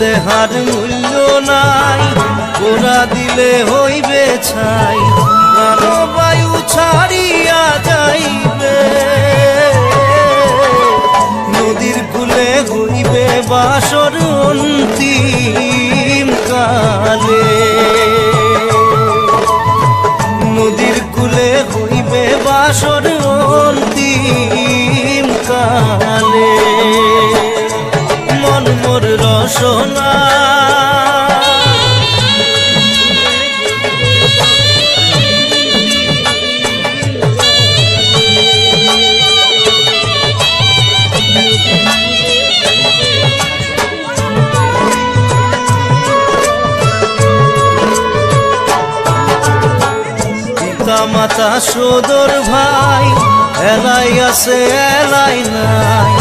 দেহার মূল্য নাই, ওরা দিলে হইবে ছাই, প্রাণবায়ু ছাড়িয়া যাইবে। নদীর কূলে হইবে বাসর অন্তিম কালে, নদীর কূলে হইবে বাসর অন্তিম কালে। মন মোর রসনা মাতা সদর ভাই, এলাই আছে এলাই নাই,